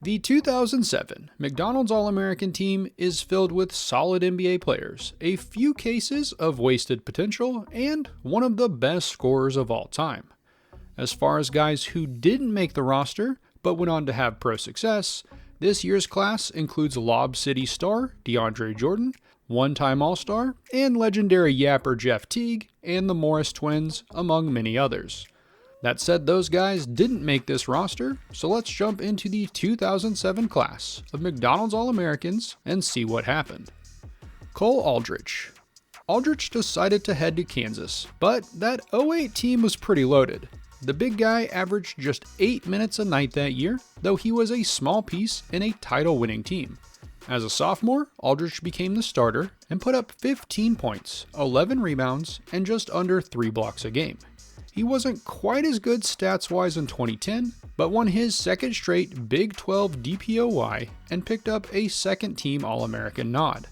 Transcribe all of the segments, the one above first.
The 2007 McDonald's All-American team is filled with solid NBA players, a few cases of wasted potential, and one of the best scorers of all time. As far as guys who didn't make the roster, but went on to have pro success, this year's class includes Lob City star DeAndre Jordan, one-time All-Star, and legendary yapper Jeff Teague, and the Morris twins, among many others. That said, those guys didn't make this roster, so let's jump into the 2007 class of McDonald's All-Americans and see what happened. Cole Aldrich. Aldrich decided to head to Kansas, but that 08 team was pretty loaded. The big guy averaged just 8 minutes a night that year, though he was a small piece in a title-winning team. As a sophomore, Aldrich became the starter and put up 15 points, 11 rebounds, and just under 3 blocks a game. He wasn't quite as good stats-wise in 2010, but won his second straight Big 12 DPOY and picked up a second-team All-American nod.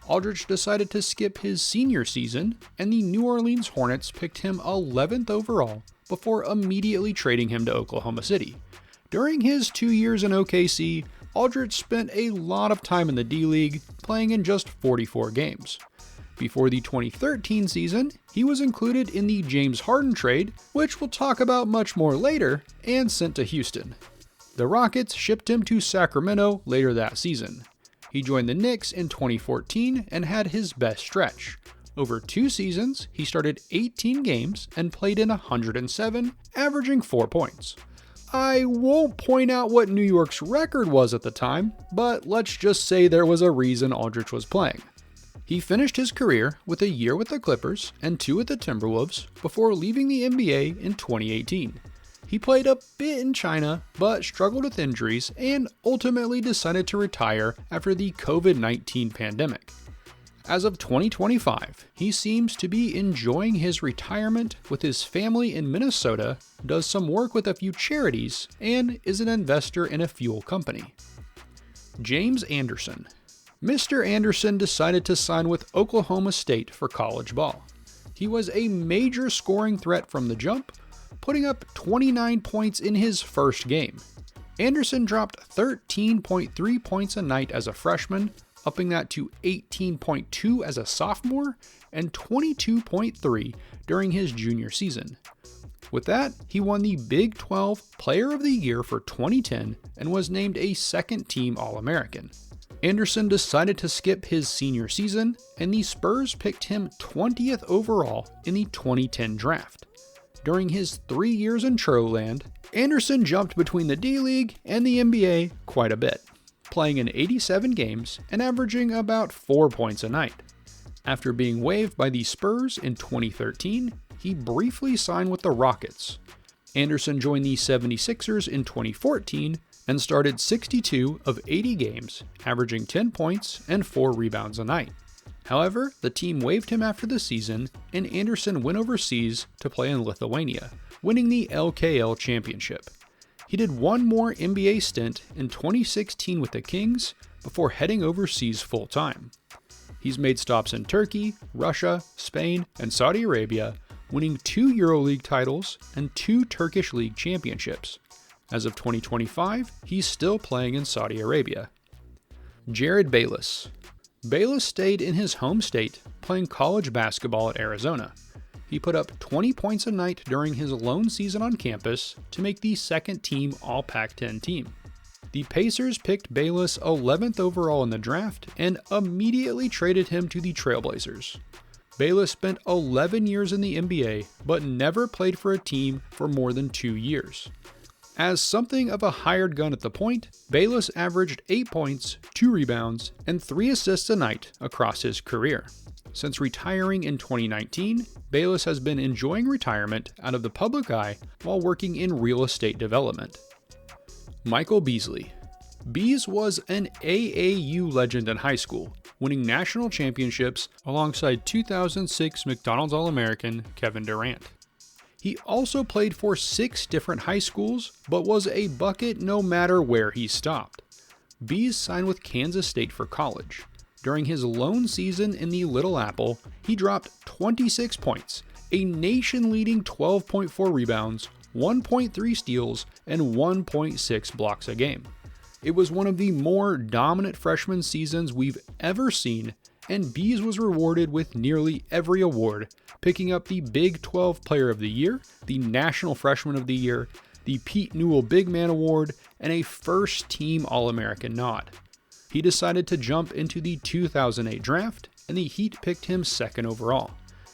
Aldrich decided to skip his senior season, and the New Orleans Hornets picked him 11th overall before immediately trading him to Oklahoma City. During his 2 years in OKC, Aldrich spent a lot of time in the D-League, playing in just 44 games. Before the 2013 season, he was included in the James Harden trade, which we'll talk about much more later, and sent to Houston. The Rockets shipped him to Sacramento later that season. He joined the Knicks in 2014 and had his best stretch. Over 2 seasons, he started 18 games and played in 107, averaging 4 points. I won't point out what New York's record was at the time, but let's just say there was a reason Aldrich was playing. He finished his career with a year with the Clippers and 2 with the Timberwolves before leaving the NBA in 2018. He played a bit in China, but struggled with injuries and ultimately decided to retire after the COVID-19 pandemic. As of 2025, he seems to be enjoying his retirement with his family in Minnesota, does some work with a few charities, and is an investor in a fuel company. James Anderson. Mr. Anderson decided to sign with Oklahoma State for college ball. He was a major scoring threat from the jump, putting up 29 points in his first game. Anderson dropped 13.3 points a night as a freshman, upping that to 18.2 as a sophomore and 22.3 during his junior season. With that, he won the Big 12 Player of the Year for 2010 and was named a second-team All-American. Anderson decided to skip his senior season, and the Spurs picked him 20th overall in the 2010 draft. During his 3 years in Troland, Anderson jumped between the D-League and the NBA quite a bit, playing in 87 games and averaging about 4 points a night. After being waived by the Spurs in 2013, he briefly signed with the Rockets. Anderson joined the 76ers in 2014 and started 62 of 80 games, averaging 10 points and 4 rebounds a night. However, the team waived him after the season, and Anderson went overseas to play in Lithuania, winning the LKL championship. He did one more NBA stint in 2016 with the Kings before heading overseas full-time. He's made stops in Turkey, Russia, Spain, and Saudi Arabia, winning 2 EuroLeague titles and 2 Turkish League championships. As of 2025, he's still playing in Saudi Arabia. Jared Bayless. Bayless stayed in his home state, playing college basketball at Arizona. He put up 20 points a night during his lone season on campus to make the second-team All-Pac-10 team. The Pacers picked Bayless 11th overall in the draft and immediately traded him to the Trailblazers. Bayless spent 11 years in the NBA, but never played for a team for more than 2 years. As something of a hired gun at the point, Bayless averaged 8 points, 2 rebounds, and 3 assists a night across his career. Since retiring in 2019, Bayless has been enjoying retirement out of the public eye while working in real estate development. Michael Beasley. Bees was an AAU legend in high school, winning national championships alongside 2006 McDonald's All-American Kevin Durant. He also played for 6 different high schools, but was a bucket no matter where he stopped. Bees signed with Kansas State for college. During his lone season in the Little Apple, he dropped 26 points, a nation-leading 12.4 rebounds, 1.3 steals, and 1.6 blocks a game. It was one of the more dominant freshman seasons we've ever seen, and Bees was rewarded with nearly every award, picking up the Big 12 Player of the Year, the National Freshman of the Year, the Pete Newell Big Man Award, and a first-team All-American nod. He decided to jump into the 2008 draft, and the Heat picked him second overall.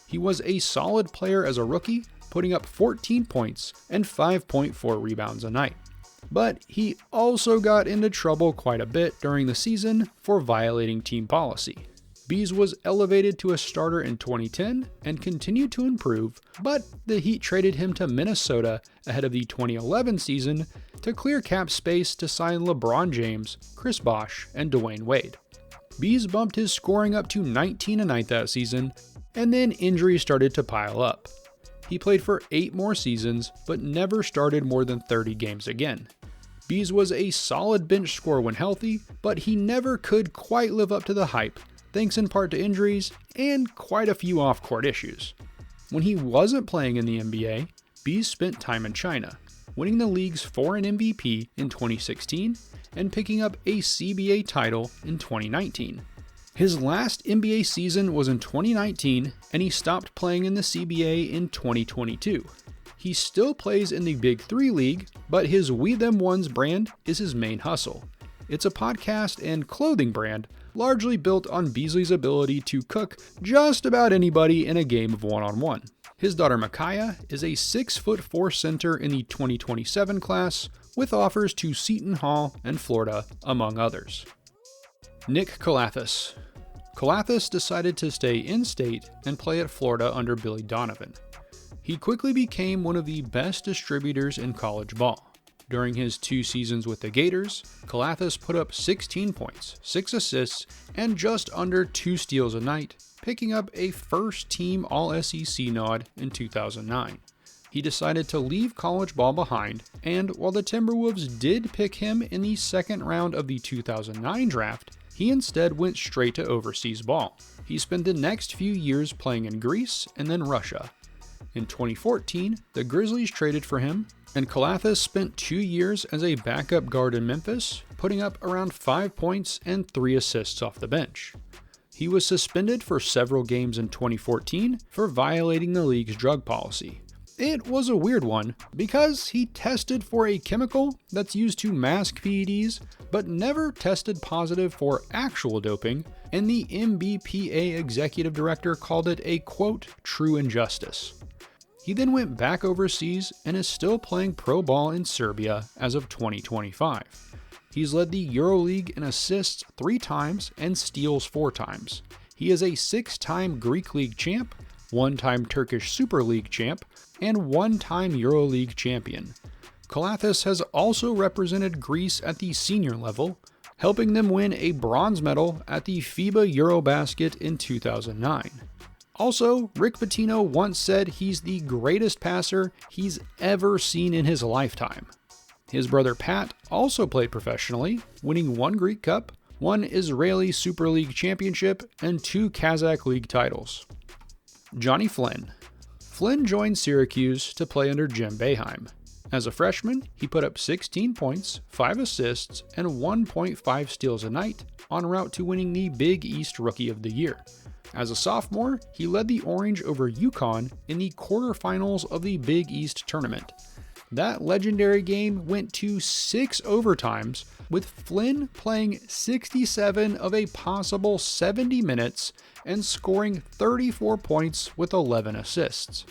He was a solid player as a rookie, putting up 14 points and 5.4 rebounds a night. But he also got into trouble quite a bit during the season for violating team policy. Bees was elevated to a starter in 2010 and continued to improve, but the Heat traded him to Minnesota ahead of the 2011 season to clear cap space to sign LeBron James, Chris Bosh, and Dwayne Wade. Bees bumped his scoring up to 19 a night that season, and then injuries started to pile up. He played for 8 more seasons, but never started more than 30 games again. Bees was a solid bench scorer when healthy, but he never could quite live up to the hype, thanks in part to injuries and quite a few off-court issues. When he wasn't playing in the NBA, Bees spent time in China, winning the league's foreign MVP in 2016 and picking up a CBA title in 2019. His last NBA season was in 2019, and he stopped playing in the CBA in 2022. He still plays in the Big 3 League, but his We Them Ones brand is his main hustle. It's a podcast and clothing brand largely built on Beasley's ability to cook just about anybody in a game of one-on-one. His daughter Micaiah is a 6'4" center in the 2027 class, with offers to Seton Hall and Florida, among others. Nick Calathes. Calathes decided to stay in-state and play at Florida under Billy Donovan. He quickly became one of the best distributors in college ball. During his 2 seasons with the Gators, Calathes put up 16 points, 6 assists, and just under 2 steals a night, picking up a first-team All-SEC nod in 2009. He decided to leave college ball behind, and while the Timberwolves did pick him in the second round of the 2009 draft, he instead went straight to overseas ball. He spent the next few years playing in Greece and then Russia. In 2014, the Grizzlies traded for him, and Calathes spent 2 years as a backup guard in Memphis, putting up around 5 points and 3 assists off the bench. He was suspended for several games in 2014 for violating the league's drug policy. It was a weird one, because he tested for a chemical that's used to mask PEDs, but never tested positive for actual doping, and the MBPA executive director called it a, quote, true injustice. He then went back overseas and is still playing pro ball in Serbia as of 2025. He's led the EuroLeague in assists 3 times and steals 4 times. He is a 6-time Greek League champ, 1-time Turkish Super League champ, and 1-time EuroLeague champion. Calathes has also represented Greece at the senior level, helping them win a bronze medal at the FIBA Eurobasket in 2009. Also, Rick Pitino once said he's the greatest passer he's ever seen in his lifetime. His brother Pat also played professionally, winning 1 Greek Cup, 1 Israeli Super League championship, and 2 Kazakh League titles. Jonny Flynn. Flynn joined Syracuse to play under Jim Boeheim. As a freshman, he put up 16 points, 5 assists, and 1.5 steals a night, en route to winning the Big East Rookie of the Year. As a sophomore, he led the Orange over UConn in the quarterfinals of the Big East tournament. That legendary game went to 6 overtimes, with Flynn playing 67 of a possible 70 minutes and scoring 34 points with 11 assists.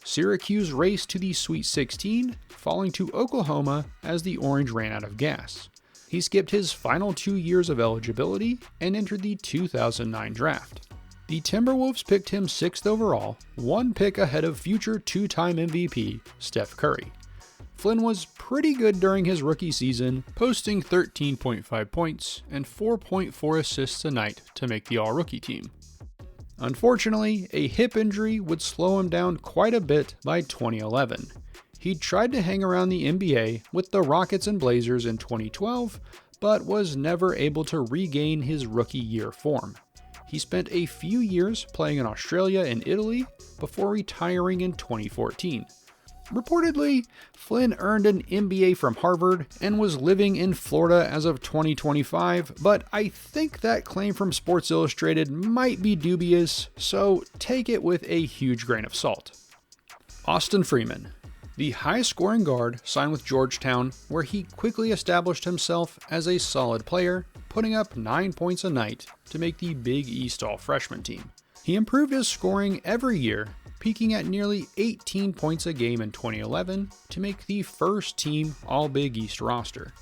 Syracuse raced to the Sweet 16, falling to Oklahoma as the Orange ran out of gas. He skipped his final 2 years of eligibility and entered the 2009 draft. The Timberwolves picked him 6th overall, 1 pick ahead of future 2-time MVP Steph Curry. Flynn was pretty good during his rookie season, posting 13.5 points and 4.4 assists a night to make the All-Rookie team. Unfortunately, a hip injury would slow him down quite a bit by 2011. He tried to hang around the NBA with the Rockets and Blazers in 2012, but was never able to regain his rookie year form. He spent a few years playing in Australia and Italy before retiring in 2014. Reportedly, Flynn earned an MBA from Harvard and was living in Florida as of 2025, but I think that claim from Sports Illustrated might be dubious, so take it with a huge grain of salt. Austin Freeman. The high-scoring guard signed with Georgetown, where he quickly established himself as a solid player, putting up 9 points a night to make the Big East All-Freshman team. He improved his scoring every year, peaking at nearly 18 points a game in 2011 to make the first team All-Big East roster.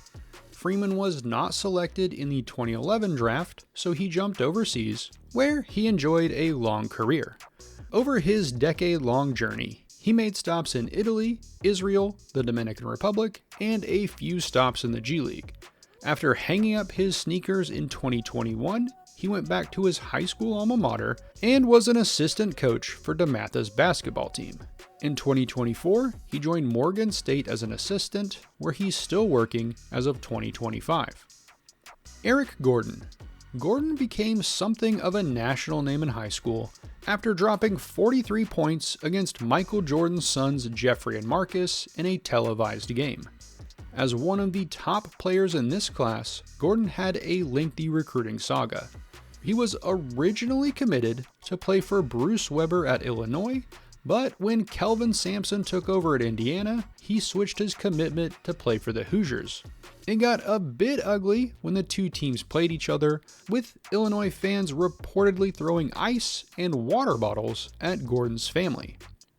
Freeman was not selected in the 2011 draft, so he jumped overseas, where he enjoyed a long career. Over his decade-long journey, he made stops in Italy, Israel, the Dominican Republic, and a few stops in the G League. After hanging up his sneakers in 2021, he went back to his high school alma mater and was an assistant coach for DeMatha's basketball team. In 2024, he joined Morgan State as an assistant, where he's still working as of 2025. Eric Gordon. Gordon became something of a national name in high school after dropping 43 points against Michael Jordan's sons Jeffrey and Marcus in a televised game. As one of the top players in this class, Gordon had a lengthy recruiting saga. He was originally committed to play for Bruce Weber at Illinois, but when Kelvin Sampson took over at Indiana, he switched his commitment to play for the Hoosiers. It got a bit ugly when the two teams played each other, with Illinois fans reportedly throwing ice and water bottles at Gordon's family.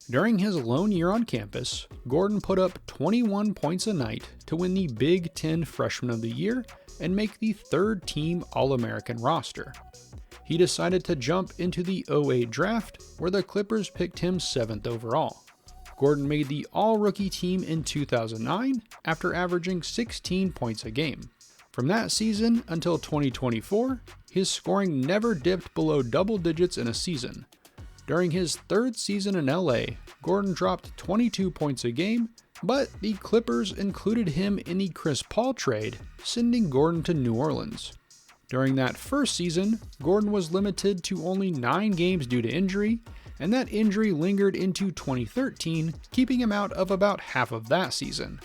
During his lone year on campus, Gordon put up 21 points a night to win the Big Ten Freshman of the Year and make the third-team All-American roster. He decided to jump into the 2008 draft, where the Clippers picked him 7th overall. Gordon made the All-Rookie team in 2009 after averaging 16 points a game. From that season until 2024, his scoring never dipped below double digits in a season. During his third season in LA, Gordon dropped 22 points a game, but the Clippers included him in the Chris Paul trade, sending Gordon to New Orleans. During that first season, Gordon was limited to only 9 games due to injury, and that injury lingered into 2013, keeping him out of about half of that season.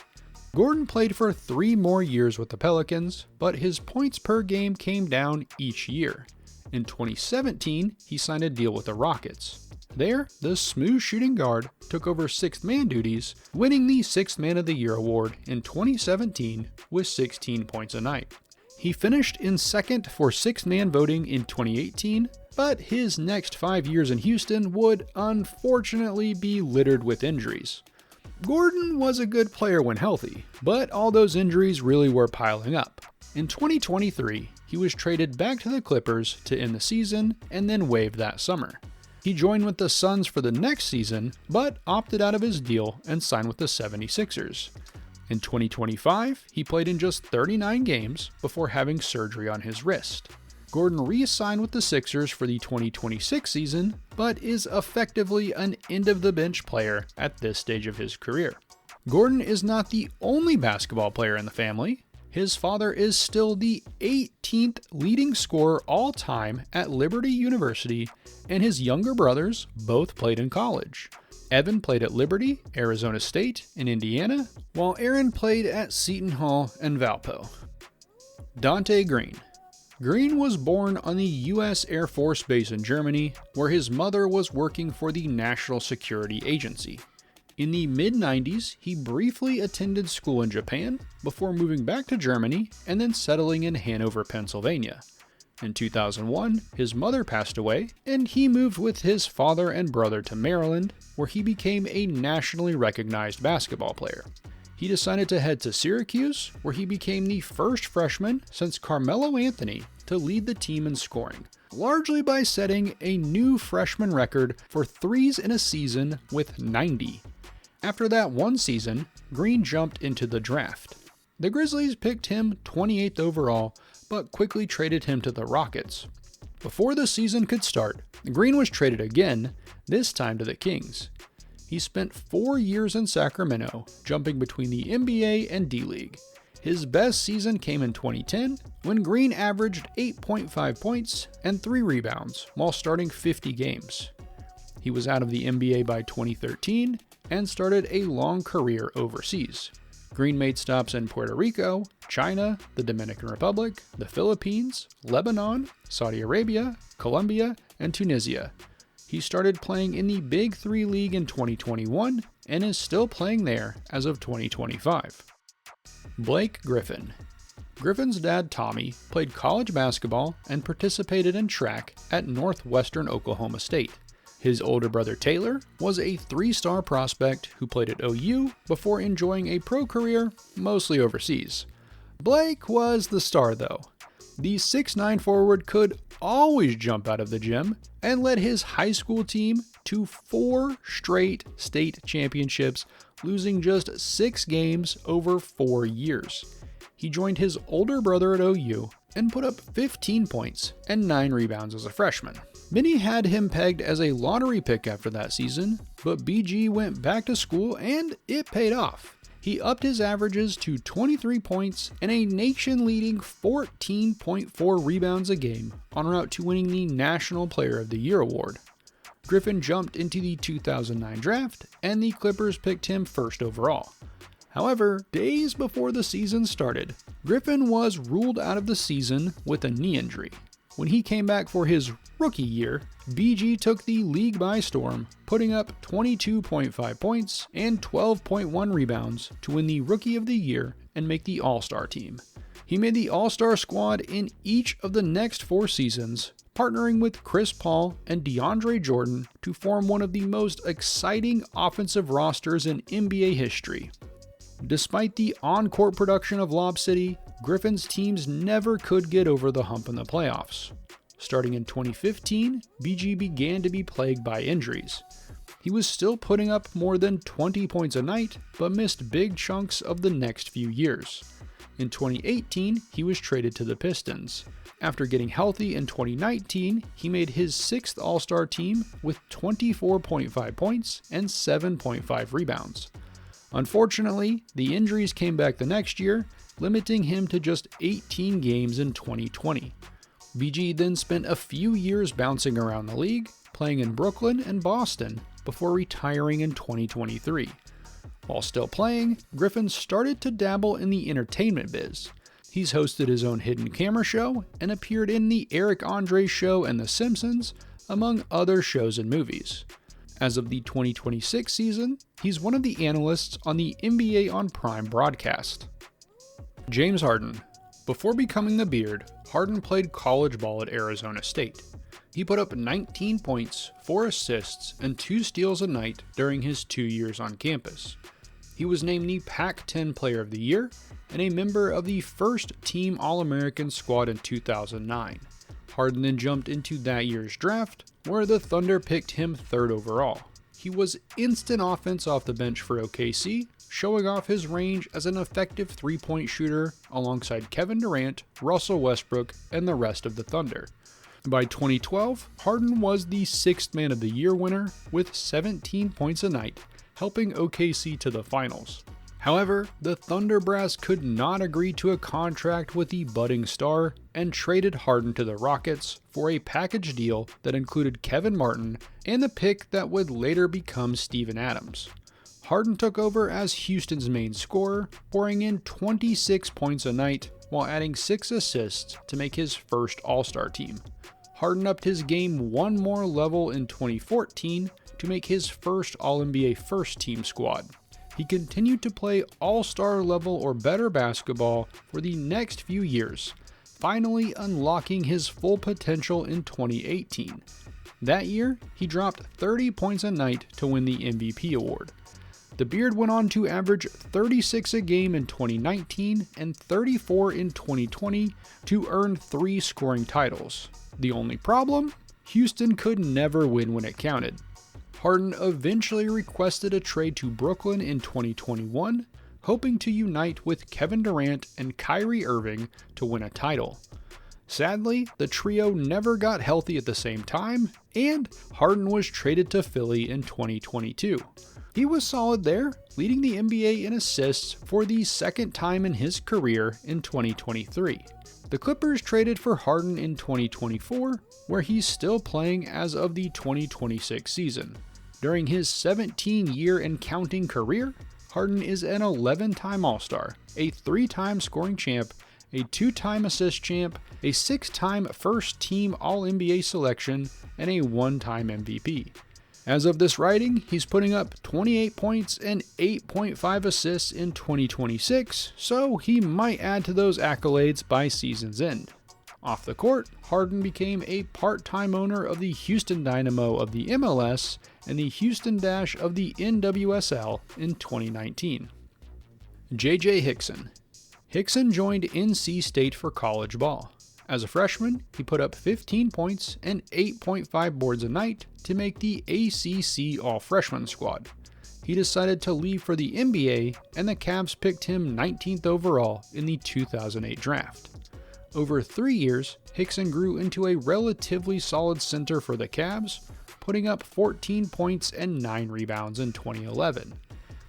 Gordon played for 3 more years with the Pelicans, but his points per game came down each year. In 2017, he signed a deal with the Rockets. There, the smooth shooting guard took over sixth man duties, winning the Sixth Man of the Year award in 2017 with 16 points a night. He finished in second for sixth man voting in 2018, but his next 5 years in Houston would unfortunately be littered with injuries. Gordon was a good player when healthy, but all those injuries really were piling up. In 2023, he was traded back to the Clippers to end the season and then waived that summer. He joined with the Suns for the next season, but opted out of his deal and signed with the 76ers. In 2025, he played in just 39 games before having surgery on his wrist. Gordon re-signed with the Sixers for the 2026 season, but is effectively an end-of-the-bench player at this stage of his career. Gordon is not the only basketball player in the family. His father is still the 18th leading scorer all-time at Liberty University, and his younger brothers both played in college. Evan played at Liberty, Arizona State, and Indiana, while Aaron played at Seton Hall and Valpo. Donte Green. Green was born on the U.S. Air Force Base in Germany, where his mother was working for the National Security Agency. In the mid-90s, he briefly attended school in Japan before moving back to Germany and then settling in Hanover, Pennsylvania. In 2001, his mother passed away, and he moved with his father and brother to Maryland, where he became a nationally recognized basketball player. He decided to head to Syracuse, where he became the first freshman since Carmelo Anthony to lead the team in scoring, largely by setting a new freshman record for threes in a season with 90. After that one season, Green jumped into the draft. The Grizzlies picked him 28th overall, but quickly traded him to the Rockets. Before the season could start, Green was traded again, this time to the Kings. He spent 4 years in Sacramento, jumping between the NBA and D-League. His best season came in 2010, when Green averaged 8.5 points and 3 rebounds while starting 50 games. He was out of the NBA by 2013, and started a long career overseas. Green made stops in Puerto Rico, China, the Dominican Republic, the Philippines, Lebanon, Saudi Arabia, Colombia, and Tunisia. He started playing in the Big Three League in 2021 and is still playing there as of 2025. Blake Griffin. Griffin's dad, Tommy, played college basketball and participated in track at Northwestern Oklahoma State. His older brother, Taylor, was a three-star prospect who played at OU before enjoying a pro career mostly overseas. Blake was the star, though. The 6'9" forward could always jump out of the gym and led his high school team to 4 straight state championships, losing just 6 games over 4 years. He joined his older brother at OU and put up 15 points and 9 rebounds as a freshman. Many had him pegged as a lottery pick after that season, but BG went back to school and it paid off. He upped his averages to 23 points and a nation-leading 14.4 rebounds a game en route to winning the National Player of the Year award. Griffin jumped into the 2009 draft, and the Clippers picked him first overall. However, days before the season started, Griffin was ruled out of the season with a knee injury. When he came back for his rookie year, BG took the league by storm, putting up 22.5 points and 12.1 rebounds to win the Rookie of the Year and make the All-Star team. He made the All-Star squad in each of the next 4 seasons, partnering with Chris Paul and DeAndre Jordan to form one of the most exciting offensive rosters in NBA history. Despite the on-court production of Lob City, Griffin's teams never could get over the hump in the playoffs. Starting in 2015, BG began to be plagued by injuries. He was still putting up more than 20 points a night, but missed big chunks of the next few years. In 2018, he was traded to the Pistons. After getting healthy in 2019, he made his 6th All-Star team with 24.5 points and 7.5 rebounds. Unfortunately, the injuries came back the next year, limiting him to just 18 games in 2020. BG then spent a few years bouncing around the league, playing in Brooklyn and Boston, before retiring in 2023. While still playing, Griffin started to dabble in the entertainment biz. He's hosted his own hidden camera show and appeared in The Eric Andre Show and The Simpsons, among other shows and movies. As of the 2026 season, he's one of the analysts on the NBA on Prime broadcast. James Harden. Before becoming the Beard, Harden played college ball at Arizona State. He put up 19 points, 4 assists, and 2 steals a night during his 2 years on campus. He was named the Pac-10 Player of the Year and a member of the first Team All-American squad in 2009. Harden then jumped into that year's draft, where the Thunder picked him 3rd overall. He was instant offense off the bench for OKC, showing off his range as an effective 3-point shooter alongside Kevin Durant, Russell Westbrook, and the rest of the Thunder. By 2012, Harden was the 6th Man of the Year winner with 17 points a night, helping OKC to the finals. However, the Thunder brass could not agree to a contract with the budding star and traded Harden to the Rockets for a package deal that included Kevin Martin and the pick that would later become Steven Adams. Harden took over as Houston's main scorer, pouring in 26 points a night while adding 6 assists to make his first All-Star team. Harden upped his game one more level in 2014 to make his first All-NBA first team squad. He continued to play All-Star level or better basketball for the next few years, finally unlocking his full potential in 2018. That year, he dropped 30 points a night to win the MVP award. The Beard went on to average 36 a game in 2019 and 34 in 2020 to earn 3 scoring titles. The only problem? Houston could never win when it counted. Harden eventually requested a trade to Brooklyn in 2021, hoping to unite with Kevin Durant and Kyrie Irving to win a title. Sadly, the trio never got healthy at the same time, and Harden was traded to Philly in 2022. He was solid there, leading the NBA in assists for the 2nd time in his career in 2023. The Clippers traded for Harden in 2024, where he's still playing as of the 2026 season. During his 17-year and counting career, Harden is an 11-time All-Star, a 3-time scoring champ, a 2-time assist champ, a 6-time first-team All-NBA selection, and a 1-time MVP. As of this writing, he's putting up 28 points and 8.5 assists in 2026, so he might add to those accolades by season's end. Off the court, Harden became a part-time owner of the Houston Dynamo of the MLS and the Houston Dash of the NWSL in 2019. J.J. Hickson. Hickson joined NC State for college ball. As a freshman, he put up 15 points and 8.5 boards a night to make the ACC All-Freshman squad. He decided to leave for the NBA, and the Cavs picked him 19th overall in the 2008 draft. Over 3 years, Hickson grew into a relatively solid center for the Cavs, putting up 14 points and 9 rebounds in 2011.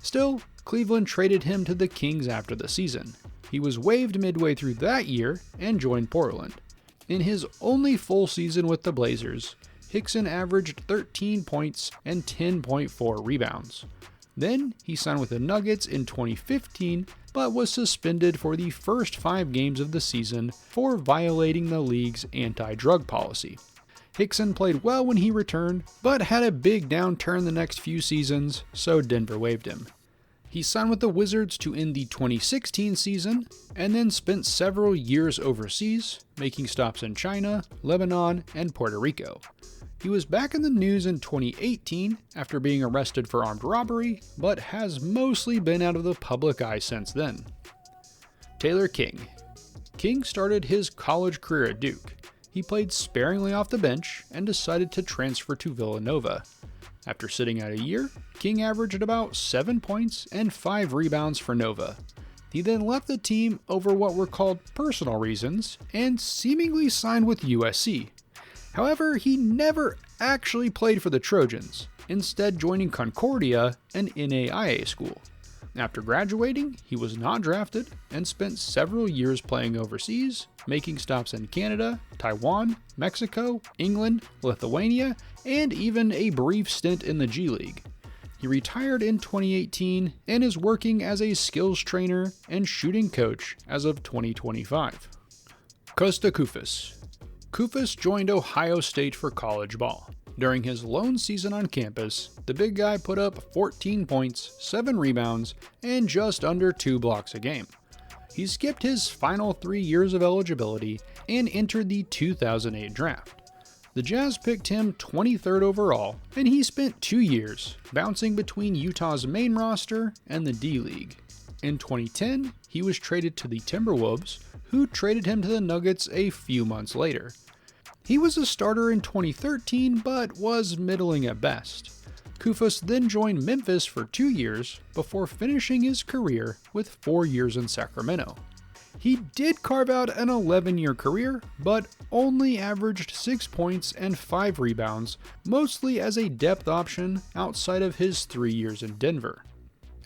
Still, Cleveland traded him to the Kings after the season. He was waived midway through that year and joined Portland. In his only full season with the Blazers, Hickson averaged 13 points and 10.4 rebounds. Then he signed with the Nuggets in 2015, but was suspended for the first 5 games of the season for violating the league's anti-drug policy. Hickson played well when he returned, but had a big downturn the next few seasons, so Denver waived him. He signed with the Wizards to end the 2016 season, and then spent several years overseas, making stops in China, Lebanon, and Puerto Rico. He was back in the news in 2018 after being arrested for armed robbery, but has mostly been out of the public eye since then. Taylor King. King started his college career at Duke. He played sparingly off the bench and decided to transfer to Villanova. After sitting out a year, King averaged about 7 points and 5 rebounds for Nova. He then left the team over what were called personal reasons and seemingly signed with USC. However, he never actually played for the Trojans, instead joining Concordia, an NAIA school. After graduating, he was not drafted and spent several years playing overseas, making stops in Canada, Taiwan, Mexico, England, Lithuania, and even a brief stint in the G League. He retired in 2018 and is working as a skills trainer and shooting coach as of 2025. Kosta Koufos. Koufos joined Ohio State for college ball. During his lone season on campus, the big guy put up 14 points, 7 rebounds, and just under 2 blocks a game. He skipped his final 3 years of eligibility and entered the 2008 draft. The Jazz picked him 23rd overall, and he spent 2 years bouncing between Utah's main roster and the D-League. In 2010, he was traded to the Timberwolves, who traded him to the Nuggets a few months later. He was a starter in 2013, but was middling at best. Koufos then joined Memphis for 2 years before finishing his career with 4 years in Sacramento. He did carve out an 11-year career, but only averaged 6 points and 5 rebounds, mostly as a depth option outside of his 3 years in Denver.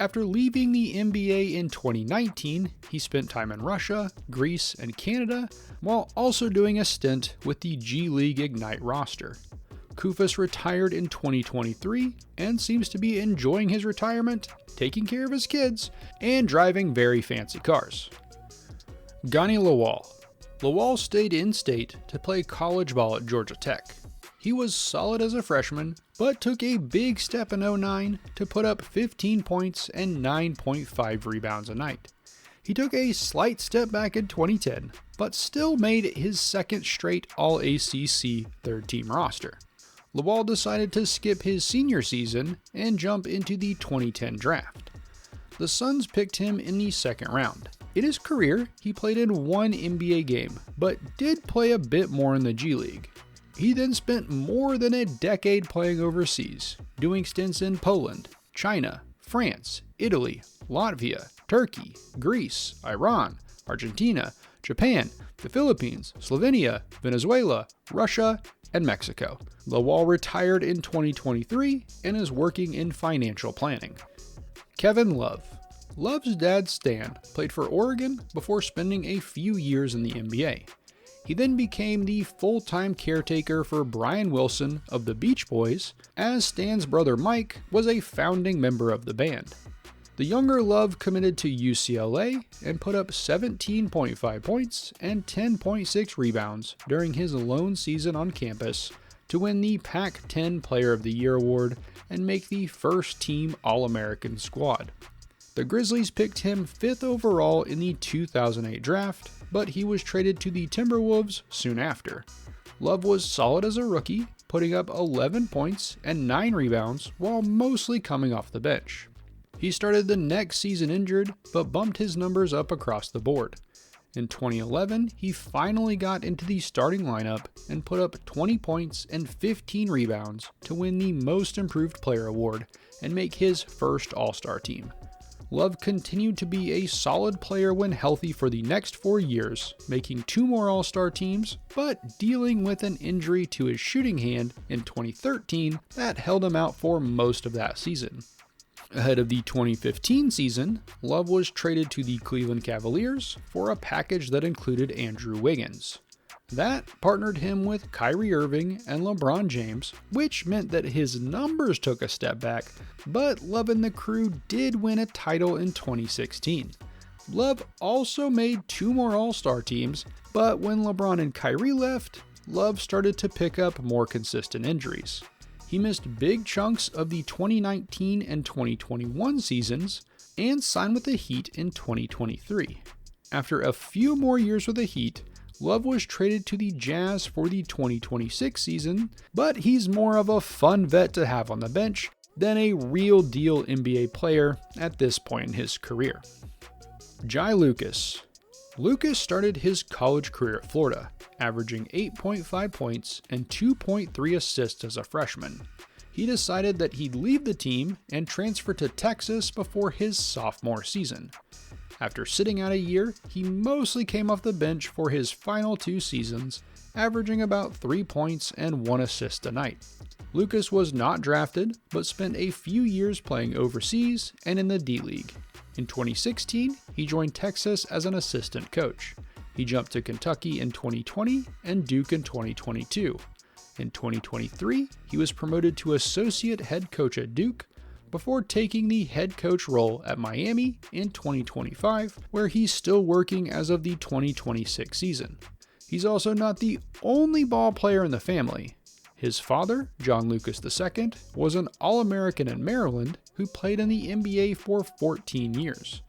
After leaving the NBA in 2019, he spent time in Russia, Greece, and Canada, while also doing a stint with the G League Ignite roster. Koufos retired in 2023 and seems to be enjoying his retirement, taking care of his kids, and driving very fancy cars. Gani Lawall. Lawall stayed in-state to play college ball at Georgia Tech. He was solid as a freshman, but took a big step in 2009 to put up 15 points and 9.5 rebounds a night. He took a slight step back in 2010, but still made his second straight All-ACC third-team roster. Lawall decided to skip his senior season and jump into the 2010 draft. The Suns picked him in the second round. In his career, he played in 1 NBA game, but did play a bit more in the G League. He then spent more than a decade playing overseas, doing stints in Poland, China, France, Italy, Latvia, Turkey, Greece, Iran, Argentina, Japan, the Philippines, Slovenia, Venezuela, Russia, and Mexico. Lawall retired in 2023 and is working in financial planning. Kevin Love. Love's dad, Stan, played for Oregon before spending a few years in the NBA. He then became the full-time caretaker for Brian Wilson of the Beach Boys, as Stan's brother Mike was a founding member of the band. The younger Love committed to UCLA and put up 17.5 points and 10.6 rebounds during his lone season on campus to win the Pac-10 Player of the Year award and make the first team All-American squad. The Grizzlies picked him 5th overall in the 2008 draft, but he was traded to the Timberwolves soon after. Love was solid as a rookie, putting up 11 points and 9 rebounds while mostly coming off the bench. He started the next season injured, but bumped his numbers up across the board. In 2011, he finally got into the starting lineup and put up 20 points and 15 rebounds to win the Most Improved Player award and make his first All-Star team. Love continued to be a solid player when healthy for the next 4 years, making 2 more All-Star teams, but dealing with an injury to his shooting hand in 2013 that held him out for most of that season. Ahead of the 2015 season, Love was traded to the Cleveland Cavaliers for a package that included Andrew Wiggins. That partnered him with Kyrie Irving and LeBron James, which meant that his numbers took a step back, but Love and the crew did win a title in 2016. Love also made 2 more All-Star teams, but when LeBron and Kyrie left, Love started to pick up more consistent injuries. He missed big chunks of the 2019 and 2021 seasons and signed with the Heat in 2023. After a few more years with the Heat, Love was traded to the Jazz for the 2026 season, but he's more of a fun vet to have on the bench than a real deal NBA player at this point in his career. Jai Lucas. Lucas started his college career at Florida, averaging 8.5 points and 2.3 assists as a freshman. He decided that he'd leave the team and transfer to Texas before his sophomore season. After sitting out a year, he mostly came off the bench for his final 2 seasons, averaging about 3 points and 1 assist a night. Lucas was not drafted, but spent a few years playing overseas and in the D-League. In 2016, he joined Texas as an assistant coach. He jumped to Kentucky in 2020 and Duke in 2022. In 2023, he was promoted to associate head coach at Duke before taking the head coach role at Miami in 2025, where he's still working as of the 2026 season. He's also not the only ball player in the family. His father, John Lucas II, was an All-American in Maryland who played in the NBA for 14 years.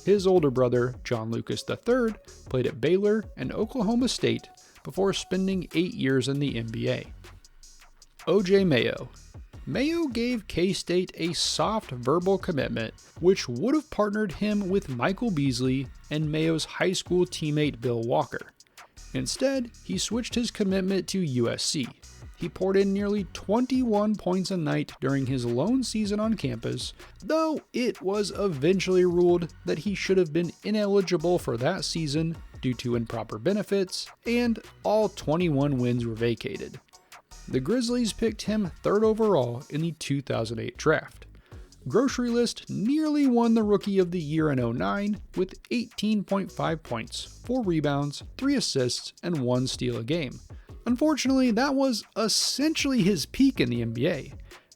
His older brother, John Lucas III, played at Baylor and Oklahoma State before spending 8 years in the NBA. O.J. Mayo. Mayo gave K-State a soft verbal commitment, which would have partnered him with Michael Beasley and Mayo's high school teammate Bill Walker. Instead, he switched his commitment to USC. He poured in nearly 21 points a night during his lone season on campus, though it was eventually ruled that he should have been ineligible for that season due to improper benefits, and all 21 wins were vacated. The Grizzlies picked him 3rd overall in the 2008 draft. Grocery List nearly won the Rookie of the Year in 2009 with 18.5 points, 4 rebounds, 3 assists, and 1 steal a game. Unfortunately, that was essentially his peak in the NBA.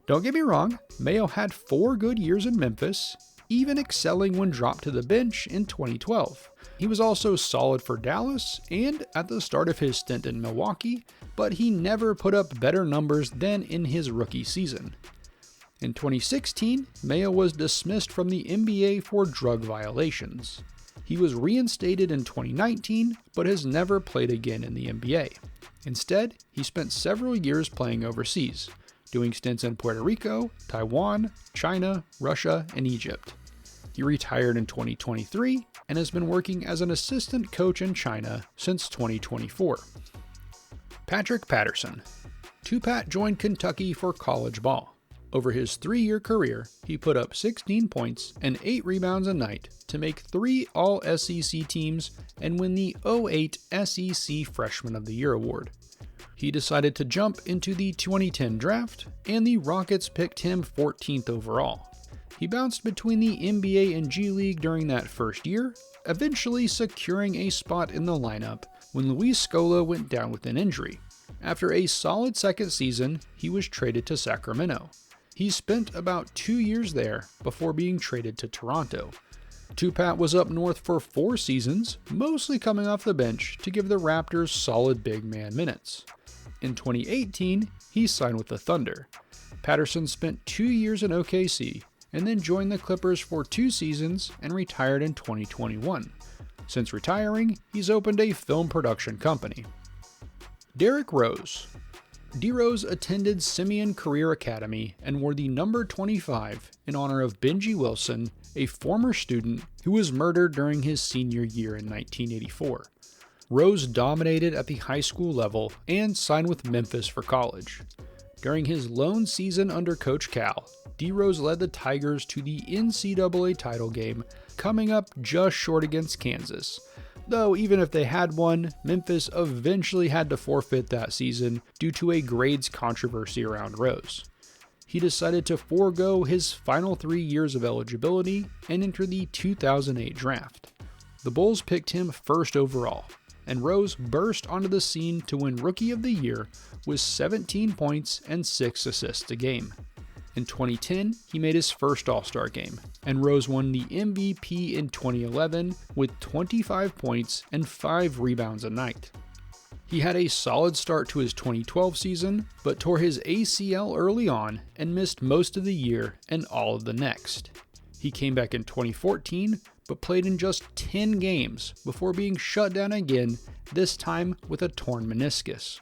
Don't get me wrong, Mayo had 4 good years in Memphis, even excelling when dropped to the bench in 2012. He was also solid for Dallas and at the start of his stint in Milwaukee, but he never put up better numbers than in his rookie season. In 2016, Mayo was dismissed from the NBA for drug violations. He was reinstated in 2019, but has never played again in the NBA. Instead, he spent several years playing overseas, doing stints in Puerto Rico, Taiwan, China, Russia, and Egypt. He retired in 2023 and has been working as an assistant coach in China since 2024. Patrick Patterson. Tupat joined Kentucky for college ball. Over his 3-year career, he put up 16 points and 8 rebounds a night to make 3 All-SEC teams and win the 2008 SEC Freshman of the Year award. He decided to jump into the 2010 draft, and the Rockets picked him 14th overall. He bounced between the NBA and G League during that first year, eventually securing a spot in the lineup when Luis Scola went down with an injury. After a solid second season, he was traded to Sacramento. He spent about 2 years there before being traded to Toronto. Tupat was up north for 4 seasons, mostly coming off the bench to give the Raptors solid big man minutes. In 2018, he signed with the Thunder. Patterson spent 2 years in OKC and then joined the Clippers for 2 seasons and retired in 2021. Since retiring, he's opened a film production company. Derrick Rose. D-Rose attended Simeon Career Academy and wore the number 25 in honor of Benji Wilson, a former student who was murdered during his senior year in 1984. Rose dominated at the high school level and signed with Memphis for college. During his lone season under Coach Cal, D-Rose led the Tigers to the NCAA title game, coming up just short against Kansas. Though even if they had won, Memphis eventually had to forfeit that season due to a grades controversy around Rose. He decided to forego his final 3 years of eligibility and enter the 2008 draft. The Bulls picked him first overall, and Rose burst onto the scene to win Rookie of the Year with 17 points and 6 assists a game. In 2010, he made his first All-Star game, and Rose won the MVP in 2011 with 25 points and 5 rebounds a night. He had a solid start to his 2012 season, but tore his ACL early on and missed most of the year and all of the next. He came back in 2014, but played in just 10 games before being shut down again, this time with a torn meniscus.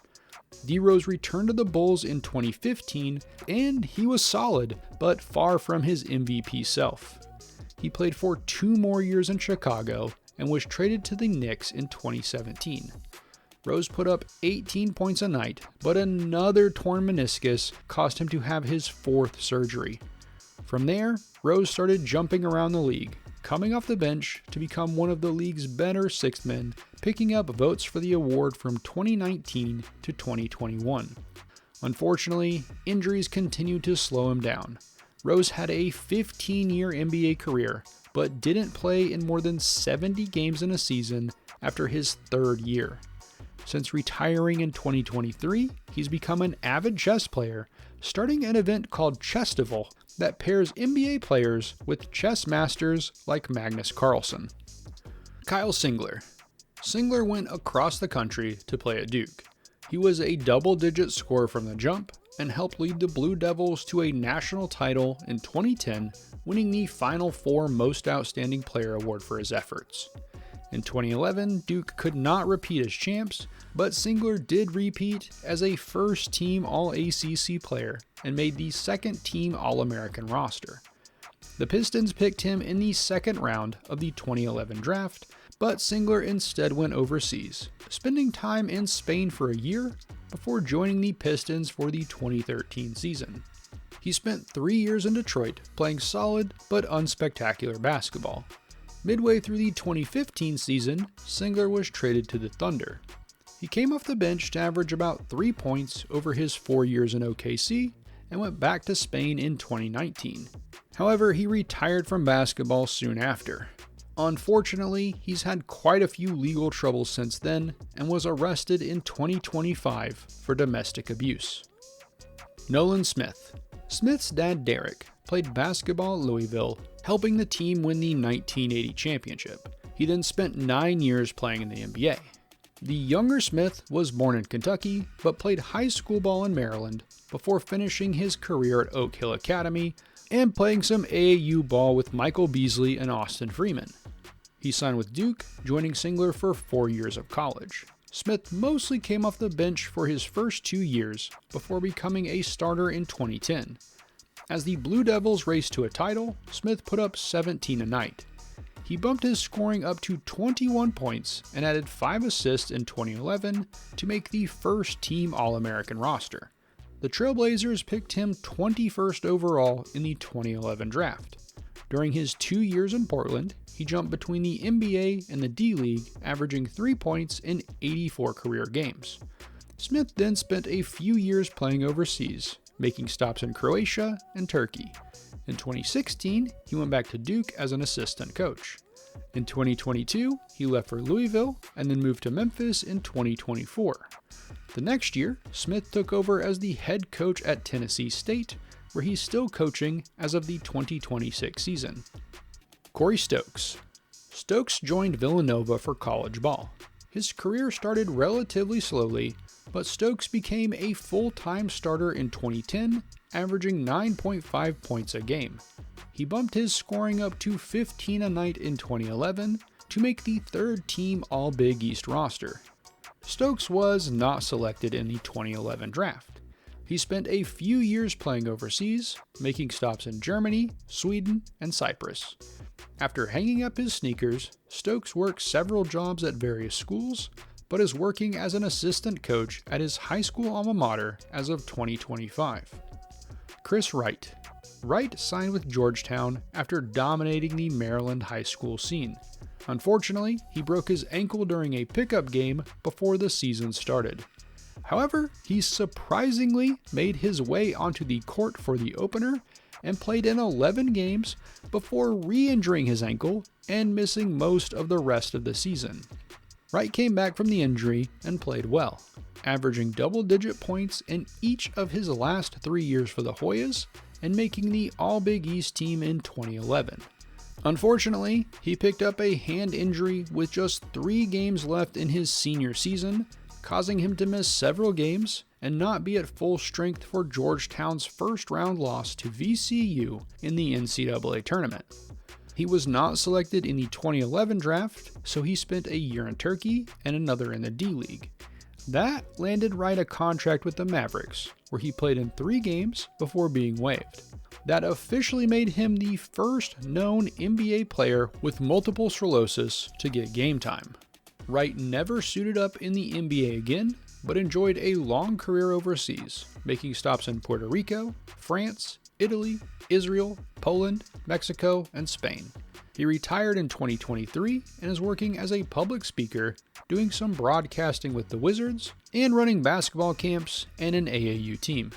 D-Rose returned to the Bulls in 2015, and he was solid, but far from his MVP self. He played for 2 more years in Chicago and was traded to the Knicks in 2017. Rose put up 18 points a night, but another torn meniscus caused him to have his 4th surgery. From there, Rose started jumping around the league, coming off the bench to become one of the league's better 6th men, picking up votes for the award from 2019 to 2021. Unfortunately, injuries continued to slow him down. Rose had a 15-year NBA career, but didn't play in more than 70 games in a season after his 3rd year. Since retiring in 2023, he's become an avid chess player, starting an event called Chestival that pairs NBA players with chess masters like Magnus Carlsen. Kyle Singler. Singler went across the country to play at Duke. He was a double-digit scorer from the jump and helped lead the Blue Devils to a national title in 2010, winning the Final Four Most Outstanding Player award for his efforts. In 2011, Duke could not repeat as champs, but Singler did repeat as a first-team All-ACC player and made the second-team All-American roster. The Pistons picked him in the 2nd round of the 2011 draft, but Singler instead went overseas, spending time in Spain for a year before joining the Pistons for the 2013 season. He spent 3 years in Detroit playing solid but unspectacular basketball. Midway through the 2015 season, Singler was traded to the Thunder. He came off the bench to average about 3 points over his 4 years in OKC and went back to Spain in 2019. However, he retired from basketball soon after. Unfortunately, he's had quite a few legal troubles since then and was arrested in 2025 for domestic abuse. Nolan Smith. Smith's dad, Derrick, played basketball at Louisville, helping the team win the 1980 championship. He then spent 9 years playing in the NBA. The younger Smith was born in Kentucky, but played high school ball in Maryland before finishing his career at Oak Hill Academy and playing some AAU ball with Michael Beasley and Austin Freeman. He signed with Duke, joining Singler for 4 years of college. Smith mostly came off the bench for his first 2 years before becoming a starter in 2010. As the Blue Devils raced to a title, Smith put up 17 a night. He bumped his scoring up to 21 points and added 5 assists in 2011 to make the first-team All-American roster. The Trailblazers picked him 21st overall in the 2011 draft. During his 2 years in Portland, he jumped between the NBA and the D-League, averaging 3 points in 84 career games. Smith then spent a few years playing overseas, making stops in Croatia and Turkey. In 2016, he went back to Duke as an assistant coach. In 2022, he left for Louisville and then moved to Memphis in 2024. The next year, Smith took over as the head coach at Tennessee State, where he's still coaching as of the 2026 season. Corey Stokes. Stokes joined Villanova for college ball. His career started relatively slowly, but Stokes became a full-time starter in 2010, averaging 9.5 points a game. He bumped his scoring up to 15 a night in 2011 to make the third-team All-Big East roster. Stokes was not selected in the 2011 draft. He spent a few years playing overseas, making stops in Germany, Sweden, and Cyprus. After hanging up his sneakers, Stokes worked several jobs at various schools, but is working as an assistant coach at his high school alma mater as of 2025. Chris Wright. Wright signed with Georgetown after dominating the Maryland high school scene. Unfortunately, he broke his ankle during a pickup game before the season started. However, he surprisingly made his way onto the court for the opener and played in 11 games before re-injuring his ankle and missing most of the rest of the season. Wright came back from the injury and played well, averaging double-digit points in each of his last 3 years for the Hoyas and making the All-Big East team in 2011. Unfortunately, he picked up a hand injury with just 3 games left in his senior season, causing him to miss several games and not be at full strength for Georgetown's first-round loss to VCU in the NCAA tournament. He was not selected in the 2011 draft, so he spent a year in Turkey and another in the D-League. That landed Wright a contract with the Mavericks, where he played in 3 games before being waived. That officially made him the first known NBA player with multiple sclerosis to get game time. Wright never suited up in the NBA again, but enjoyed a long career overseas, making stops in Puerto Rico, France, Italy, Israel, Poland, Mexico, and Spain. He retired in 2023 and is working as a public speaker, doing some broadcasting with the Wizards, and running basketball camps and an AAU team.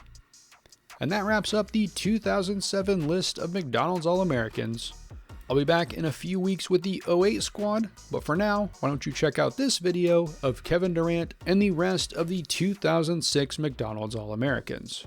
And that wraps up the 2007 list of McDonald's All-Americans. I'll be back in a few weeks with the 08 squad, but for now, why don't you check out this video of Kevin Durant and the rest of the 2006 McDonald's All-Americans.